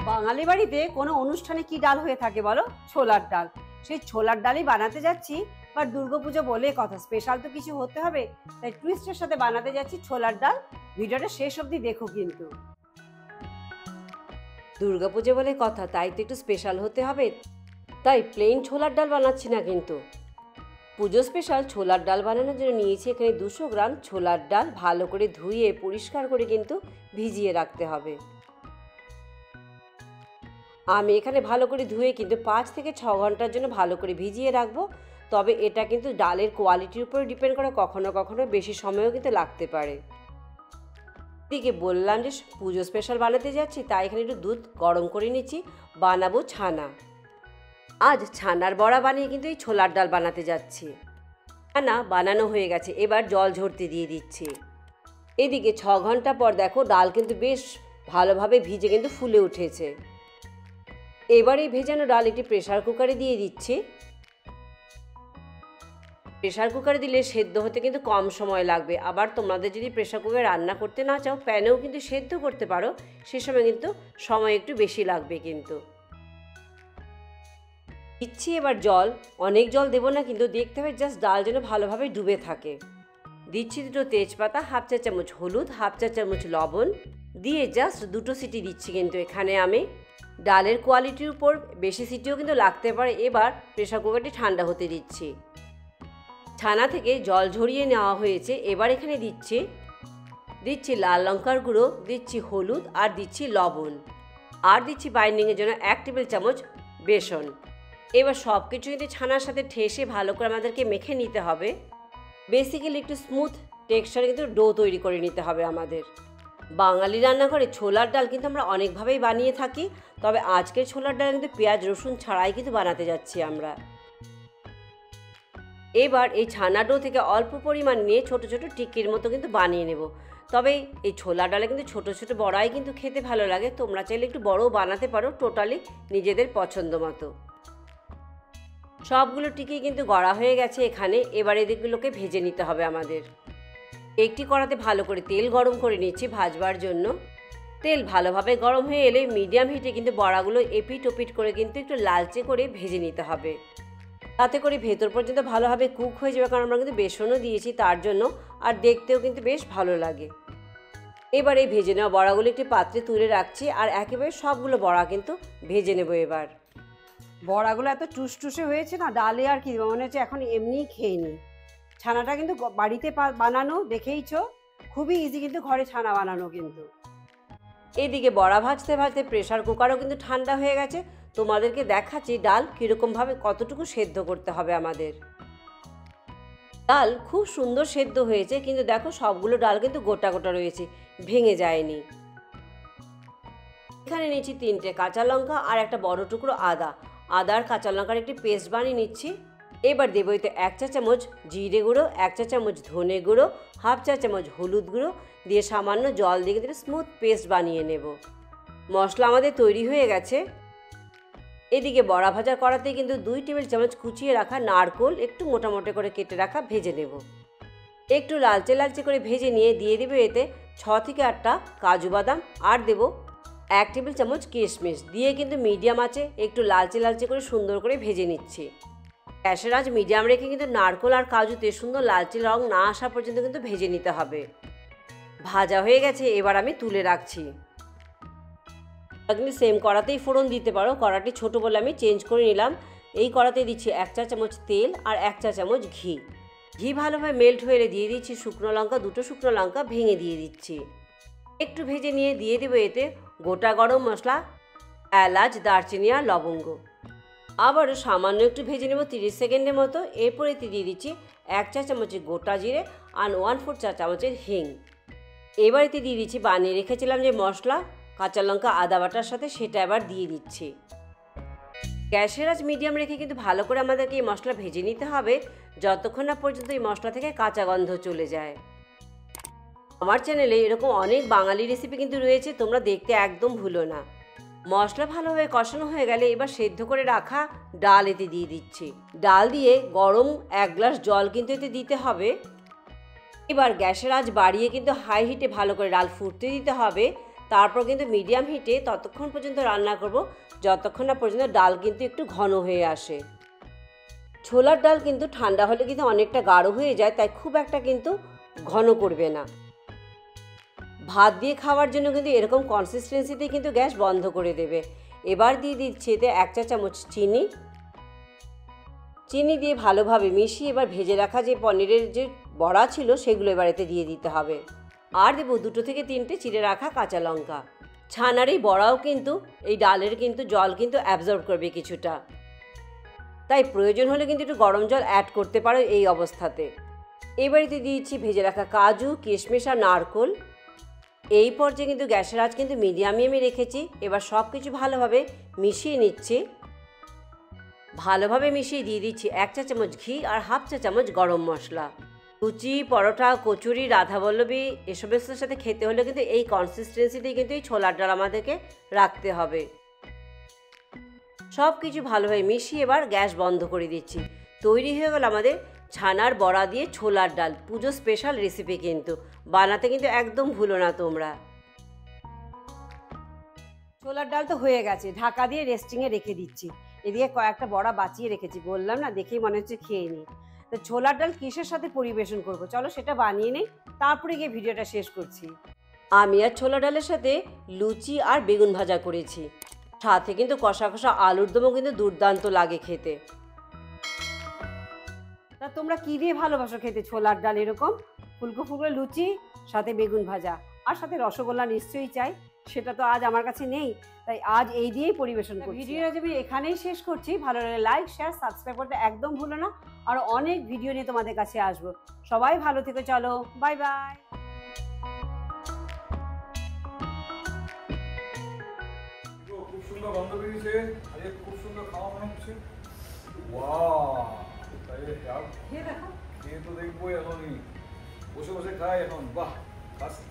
বাঙালি বাড়িতে কোনো অনুষ্ঠানে কি ডাল হয়ে থাকে বলো? ছোলার ডাল। সেই ছোলার ডালই বানাতে যাচ্ছি। বা দুর্গাপুজো বলে কথা, স্পেশাল তো কিছু হতে হবে, তাই টুইস্টের সাথে বানাতে যাচ্ছি ছোলার ডাল। ভিডিওটা শেষ অবধি দেখো কিন্তু। দুর্গাপুজো বলে কথা, তাই তো একটু স্পেশাল হতে হবে, তাই প্লেন ছোলার ডাল বানাচ্ছি না কিন্তু। পুজো স্পেশাল ছোলার ডাল বানানোর জন্য নিয়েছি এখানে 200 গ্রাম ছোলার ডাল। ভালো করে ধুয়ে পরিষ্কার করে কিন্তু ভিজিয়ে রাখতে হবে। আমি এখানে ভালো করে ধুয়ে কিন্তু 5 থেকে 6 ঘন্টার জন্য ভালো করে ভিজিয়ে রাখবো। তবে এটা কিন্তু ডালের কোয়ালিটির উপরে ডিপেন্ড করে, কখনো কখনো বেশি সময়ও কিন্তু লাগতে পারে। এদিকে বললাম যে পুজো স্পেশাল বানাতে যাচ্ছি, তাই এখানে একটু দুধ গরম করে নিচ্ছি। বানাবো ছানা। আজ ছানার বড়া বানিয়ে কিন্তু এই ছোলার ডাল বানাতে যাচ্ছি। ছানা বানানো হয়ে গেছে, এবার জল ঝরতে দিয়ে দিচ্ছি। এদিকে 6 ঘন্টা পর দেখো ডাল কিন্তু বেশ ভালোভাবে ভিজে কিন্তু ফুলে উঠেছে। এবার এই ভেজানো ডাল একটি প্রেসার কুকারে দিয়ে দিচ্ছি। প্রেসার কুকারে দিলে সেদ্ধ হতে কিন্তু কম সময় লাগবে। আবার তোমাদের যদি প্রেসার কুকারে রান্না করতে না চাও, প্যানেও কিন্তু সেদ্ধ করতে পারো, সে সময় কিন্তু সময় একটু বেশি লাগবে কিন্তু। দিচ্ছি এবার জল। অনেক জল দেবো না কিন্তু, দেখতে হবে জাস্ট ডাল যেন ভালোভাবে ডুবে থাকে। দিচ্ছি 2 তেজপাতা, হাফ চা চামচ হলুদ, হাফ চা চামচ লবণ দিয়ে জাস্ট 2 সিটি দিচ্ছি কিন্তু এখানে আমি। ডালের কোয়ালিটির উপর বেশি সিটিও কিন্তু লাগতে পারে। এবার প্রেসার কুকারটি ঠান্ডা হতে দিচ্ছি। ছানা থেকে জল ঝরিয়ে নেওয়া হয়েছে। এবার এখানে দিচ্ছি লাল লঙ্কার গুঁড়ো, দিচ্ছি হলুদ আর দিচ্ছি লবণ, আর দিচ্ছি বাইন্ডিংয়ের জন্য 1 টেবিল চামচ বেসন। এবার সব কিছু কিন্তু ছানার সাথে ঠেসে ভালো করে আমাদেরকে মেখে নিতে হবে। বেসিক্যালি একটু স্মুথ টেক্সচারে কিন্তু ডো তৈরি করে নিতে হবে আমাদের। বাঙালি রান্নাঘরে ছোলার ডাল কিন্তু আমরা অনেকভাবেই বানিয়ে থাকি, তবে আজকের ছোলার ডাল কিন্তু পেঁয়াজ রসুন ছাড়াই কিন্তু বানাতে যাচ্ছি আমরা। এবার এই ছানা ডো থেকে অল্প পরিমাণ নিয়ে ছোট ছোট টিক্কির মতো কিন্তু বানিয়ে নেব। তবে এই ছোলা ডালে কিন্তু ছোট ছোট বড়াই কিন্তু খেতে ভালো লাগে। তোমরা চাইলে একটু বড়ও বানাতে পারো, টোটালি নিজেদের পছন্দ মতো। সবগুলো টিকি কিন্তু গড়া হয়ে গেছে এখানে। এবার এদিকগুলোকে ভেজে নিতে হবে আমাদের। একটি কড়াতে ভালো করে তেল গরম করে নিচ্ছি ভাজবার জন্য। তেল ভালোভাবে গরম হয়ে এলে মিডিয়াম হিটে কিন্তু বড়াগুলো এপিট ওপিট করে কিন্তু একটু লালচে করে ভেজে নিতে হবে, তাতে করে ভেতর পর্যন্ত ভালোভাবে কুক হয়ে যাবে, কারণ আমরা কিন্তু বেসনও দিয়েছি তার জন্য, আর দেখতেও কিন্তু বেশ ভালো লাগে। এবার এই ভেজে নেওয়া বড়াগুলো একটি পাত্রে তুলে রাখছি, আর একেবারে সবগুলো বড়া কিন্তু ভেজে নেব। এবার বড়াগুলো এত টুসটুসে হয়েছে না, ডালে আর কি মনে হচ্ছে এখন এমনিই খেয়ে নিই। ছানাটা কিন্তু বাড়িতে বানানো, দেখেইছো, খুবই ইজি কিন্তু ঘরে ছানা বানানো কিন্তু। এদিকে বড়া ভাজতে ভাজতে প্রেসার কুকারও কিন্তু ঠান্ডা হয়ে গেছে। তোমাদেরকে দেখাচ্ছি ডাল কীরকমভাবে কতটুকু সেদ্ধ করতে হবে আমাদের। ডাল খুব সুন্দর সেদ্ধ হয়েছে, কিন্তু দেখো সবগুলো ডাল কিন্তু গোটা গোটা রয়েছে, ভেঙে যায়নি। এখানে নিচ্ছি 3টে কাঁচা লঙ্কা আর একটা বড় টুকরো আদা। আদার কাঁচা লঙ্কার একটি পেস্ট বানিয়ে নিচ্ছি। এবার দেবো এতে 1 চা চামচ জিরে গুঁড়ো, 1 চা চামচ ধনে গুঁড়ো, হাফ চা চামচ হলুদ গুঁড়ো দিয়ে সামান্য জল দিয়ে কিন্তু স্মুথ পেস্ট বানিয়ে নেব। মশলা আমাদের তৈরি হয়ে গেছে। এদিকে বড়া ভাজা কড়াতে কিন্তু 2 টেবিল চামচ কুচিয়ে রাখা নারকেল একটু মোটা মোটা করে কেটে রাখা ভেজে নেব। একটু লালচে লালচে করে ভেজে নিয়ে দিয়ে দেবো এতে 6 থেকে 8টা কাজু বাদাম, আর দেবো 1 টেবিল চামচ কিশমিশ দিয়ে কিন্তু মিডিয়াম আঁচে একটু লালচে লালচে করে সুন্দর করে ভেজে নিচ্ছি। গ্যাসের আঁচ মিডিয়াম রেখে কিন্তু নারকেল আর কাজুতে সুন্দর লালচে রং না আসা পর্যন্ত কিন্তু ভেজে নিতে হবে। ভাজা হয়ে গেছে, এবার আমি তুলে রাখছি। কিন্তু সেম কড়াতেই ফোড়ন দিতে পারো, কড়াটি ছোটো বলে আমি চেঞ্জ করে নিলাম। এই কড়াতে দিচ্ছি 1 চা চামচ তেল আর 1 চা চামচ ঘি। ঘি ভালোভাবে মেল্ট হয়ে দিয়ে দিচ্ছি শুকনো লঙ্কা, 2টো শুকনো লঙ্কা ভেঙে দিয়ে দিচ্ছি। একটু ভেজে নিয়ে দিয়ে দেবো এতে গোটা গরম মশলা, এলাচ, দারচিনি আর লবঙ্গ। আবারও সামান্য একটু ভেজে নেব 30 সেকেন্ডের মতো। এরপর এতে দিয়ে দিচ্ছি 1 চা চামচের গোটা জিরে আর 1/4 চা চামচের হিং। এবার এতে দিয়ে দিচ্ছি বানিয়ে রেখেছিলাম যে মশলা কাঁচা লঙ্কা আদা বাটার সাথে, সেটা এবার দিয়ে দিচ্ছি। গ্যাসের আঁচ মিডিয়াম রেখে কিন্তু ভালো করে আমাদেরকে এই মশলা ভেজে নিতে হবে, যতক্ষণ না পর্যন্ত এই মশলা থেকে কাঁচা গন্ধ চলে যায়। আমার চ্যানেলে এরকম অনেক বাঙালি রেসিপি কিন্তু রয়েছে, তোমরা দেখতে একদম ভুলো না। মশলা ভালোভাবে কষানো হয়ে গেলে এবার সেদ্ধ করে রাখা ডাল এতে দিয়ে দিচ্ছি। ডাল দিয়ে গরম 1 গ্লাস জল কিন্তু এতে দিতে হবে। এবার গ্যাসের আঁচ বাড়িয়ে কিন্তু হাই হিটে ভালো করে ডাল ফুটতে দিতে হবে। তারপর কিন্তু মিডিয়াম হিটে ততক্ষণ পর্যন্ত রান্না করব যতক্ষণ না পর্যন্ত ডাল কিন্তু একটু ঘন হয়ে আসে। ছোলার ডাল কিন্তু ঠান্ডা হলে কিন্তু অনেকটা গাঢ় হয়ে যায়, তাই খুব একটা কিন্তু ঘন করবে না। ভাত দিয়ে খাওয়ার জন্য কিন্তু এরকম কনসিস্টেন্সিতে কিন্তু গ্যাস বন্ধ করে দেবে। এবার দিয়ে দিচ্ছি এতে 1 চা চামচ চিনি দিয়ে ভালোভাবে মিশিয়ে এবার ভেজে রাখা যে পনিরের যে বড়া ছিল সেগুলো এবার এতে দিয়ে দিতে হবে। আর দেবো 2 থেকে 3টে চিড়ে রাখা কাঁচা লঙ্কা। ছানার এই বড়াও কিন্তু এই ডালের কিন্তু জল কিন্তু অ্যাবজর্ব করবে কিছুটা, তাই প্রয়োজন হলে কিন্তু একটু গরম জল অ্যাড করতে পারো এই অবস্থাতে। এবারেতে দিয়েছি ভেজে রাখা কাজু, কিশমিশ আর নারকোল। এই পর্যায়ে কিন্তু গ্যাসের আঁচ কিন্তু মিডিয়ামে আমি রেখেছি। এবার সব কিছু ভালোভাবে মিশিয়ে নিচ্ছি। ভালোভাবে মিশিয়ে দিয়ে দিচ্ছি 1 চা চামচ ঘি আর 1/2 চা চামচ গরম মশলা। লুচি, পরোটা, কচুরি, রাধাবল্লভী এসবের সাথে খেতে হলে কিন্তু এই কনসিস্টেন্সিতেই কিন্তু এই ছোলার ডাল আমাদেরকে রাখতে হবে। সব কিছু ভালোভাবে মিশিয়ে এবার গ্যাস বন্ধ করে দিচ্ছি। তৈরি হয়ে গেল আমাদের ছানার বড়া দিয়ে ছোলার ডাল। পুজো স্পেশাল রেসিপি কিন্তু, বানাতে কিন্তু একদম ভুলো না তোমরা। ছোলার ডাল তো হয়ে গেছে, ঢাকা দিয়ে রেস্টিংয়ে রেখে দিচ্ছি। এদিকে কয়েকটা বড়া বাঁচিয়ে রেখেছি, বললাম না দেখেই মনে হচ্ছে খেয়ে নিই। তো ছোলার ডাল কিসের সাথে পরিবেশন করব, চলো সেটা বানিয়ে নেই, তারপরে গিয়ে ভিডিওটা শেষ করছি। আমি আর ছোলা ডালের সাথে লুচি আর বেগুন ভাজা করেছি, সাথে কিন্তু কষা কষা আলুর দমও কিন্তু দুর্দান্ত লাগে খেতে। তা তোমরা কী দিয়ে ভালোবাসো খেতে ছোলার ডাল? এরকম ফুলকো ফুলকো লুচি, সাথে বেগুন ভাজা, আর সাথে রসগোল্লা নিশ্চয়ই চাই। সেটা তো আজ আমার কাছে নেই, তাই আজ এই দিয়েই পরিবেশন করছি। ভিডিওটা আমি এখানেই শেষ করছি। ভালো লাগলে লাইক, শেয়ার, সাবস্ক্রাইব করতে একদম ভুলো না। আর অনেক ভিডিও নিয়ে তোমাদের কাছে আসবো। সবাই ভালো থেকো, চলো বাই বাই। খুব সুন্দর গন্ধ বেরিয়েছে, আজকে খুব সুন্দর খাওয়া মনে হচ্ছে। ওয়াও, তাই খেয়ে দেখো। খেয়ে তো দেখবো এখনই, বসে বসে খাই এখন। বাহ, ফার্স্ট